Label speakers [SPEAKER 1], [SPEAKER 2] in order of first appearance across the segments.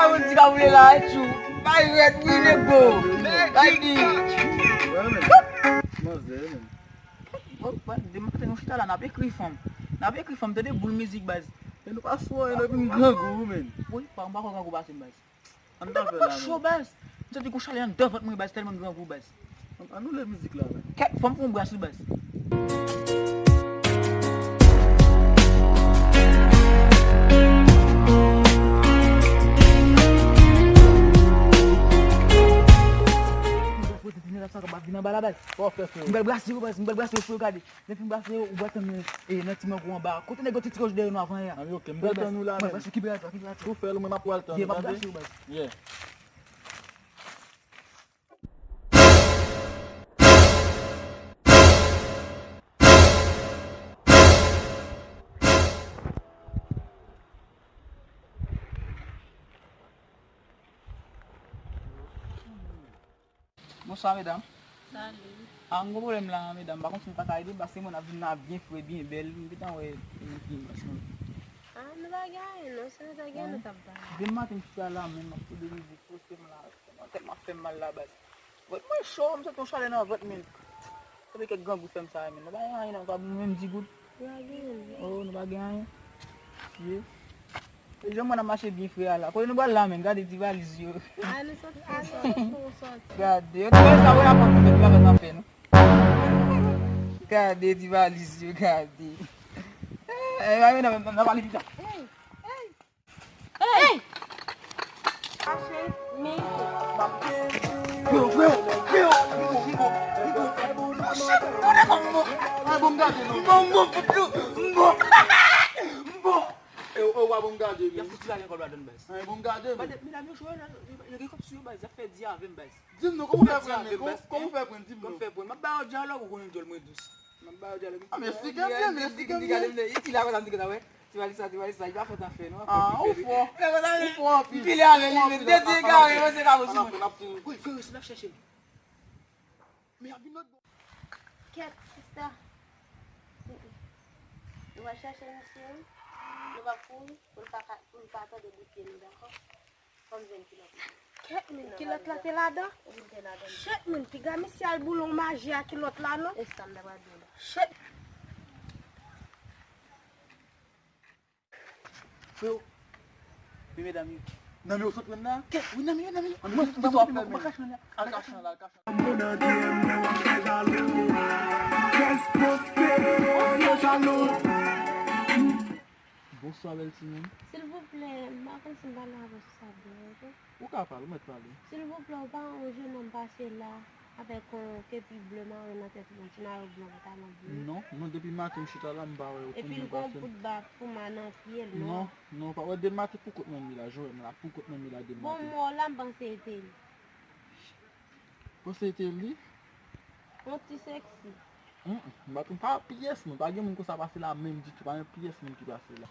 [SPEAKER 1] mwen di ka wè la et chou. Bay red wè ne go. Bay di. De matin nou chita la nan pe kri fam. Nan pe kri fam te de boule musique baz.
[SPEAKER 2] E nou pa sou e nou bin gangou men.
[SPEAKER 1] Oui, pa mba kon gangou baz baz.
[SPEAKER 2] An ta fè la men.
[SPEAKER 1] Show baz. Nse di kou chale an devot mwen baz telman gangou baz.
[SPEAKER 2] An nou le müzik la men.
[SPEAKER 1] Kep fam pou mbras baz. Mbel brasi yo pou gade. Depi brasi yo ou batan men neti men kou an ba. Kote nego titi koj de nou avan ya.
[SPEAKER 2] Ami ok, mbel tan nou la men.
[SPEAKER 1] Mbel ki bela to.
[SPEAKER 2] Kou fèl mwen ap wal tan.
[SPEAKER 1] Ye mbel brasi yo baz.
[SPEAKER 2] Yeah.
[SPEAKER 1] Bonsoir mesdames.
[SPEAKER 3] Salut.
[SPEAKER 1] An gros problème là mesdames, par contre je ne pas aider parce que mon avis n'a bien fouet bien belle. Putain ouais,
[SPEAKER 3] Ah, nous va gagner, non, c'est nous va gagner, nous t'as pas.
[SPEAKER 1] de matin je suis là même pour de musique pour que là tellement fait mal là bas. Votre moi chaud, me ton chalet dans votre mine. Ça fait que gang vous fait ça mais pas rien, on va même 10 gouttes.
[SPEAKER 3] Nous va gagner.
[SPEAKER 1] Oh, nous va gagner. Fier. Les gens m'ont marché bien frère là. Quand nous va là même, regardez tu vas les yeux.
[SPEAKER 3] Ah, nous sortons, nous sortons.
[SPEAKER 1] Regardez, on va savoir la porte de la maison fait nous. Regardez tu vas les yeux, regardez. Eh, va venir on va parler vite.
[SPEAKER 3] Hey! Achei, me.
[SPEAKER 2] Ou wap mwen gade
[SPEAKER 1] Ya
[SPEAKER 2] men.
[SPEAKER 1] fouti la l'école là donne bas.
[SPEAKER 2] Ay mwen gade
[SPEAKER 1] Bah
[SPEAKER 2] men.
[SPEAKER 1] mais la même chose là, il y a comme sur bas, ça fait dia avec bas.
[SPEAKER 2] Dim nou, kou fè pren men? Kou fè pren dim
[SPEAKER 1] Comme
[SPEAKER 2] nou?
[SPEAKER 1] fait pour. Ma ba o dialogue ou connait moins douce. Ma ba o dialogue.
[SPEAKER 2] Ah, mais explique bien, mais explique bien.
[SPEAKER 1] Il a raison de ouais. Tu vas dire ça, il va faire ta fait non.
[SPEAKER 2] Ah, ou fò. Ou fò an pi.
[SPEAKER 1] Il est avec lui, mais dès gars, c'est pas possible.
[SPEAKER 2] An ap pou.
[SPEAKER 1] Oui, frère, c'est là chercher.
[SPEAKER 2] Mais a bin not bo.
[SPEAKER 3] Ket, sister. Nous va chercher monsieur. Nous va fouiller pour le pas de bouquet, d'accord? Comme 20 kilos. Ket, min, kilot la te là-dedans? Chet, min, pi ga mi si al boulon magie à kilot là, non? Est-ce qu'on va dire? Chet.
[SPEAKER 1] Frère. Oui, mesdames.
[SPEAKER 2] Nan mi ou sot men nan?
[SPEAKER 1] Oui, nami.
[SPEAKER 2] An
[SPEAKER 1] Moi,
[SPEAKER 2] mi
[SPEAKER 1] tu vas pas cacher là.
[SPEAKER 2] Al kachan la, al kachan. Bonsoir bel Simon.
[SPEAKER 3] S'il vous plaît, ma femme s'en va là avec ça, d'accord?
[SPEAKER 2] Ou ka pale, ou met pale?
[SPEAKER 3] S'il vous plaît, on va un jeune homme passer là avec un képi blanc et une tête blanche, une arme blanche, talon bleu.
[SPEAKER 2] Non, depi matin chita la mba we.
[SPEAKER 3] Et puis, le grand coup de bas pour ma pied, non?
[SPEAKER 2] Non, pa wè de matin pou kote men mi la, jowè men la, pou kote men mi la de
[SPEAKER 3] Bon,
[SPEAKER 2] matin.
[SPEAKER 3] moi, là, je c'était
[SPEAKER 2] Pou se ite li?
[SPEAKER 3] un petit sexy.
[SPEAKER 2] Batou pa piyes moun, pa gen moun ko sa pase la menm di tou, pa gen piyes moun ki pase la.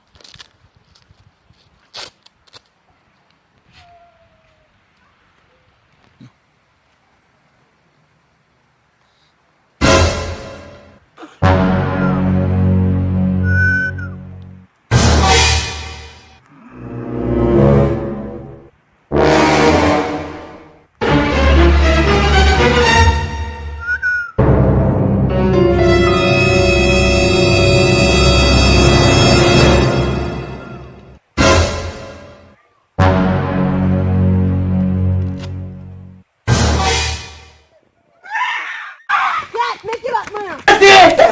[SPEAKER 3] Mais qui va te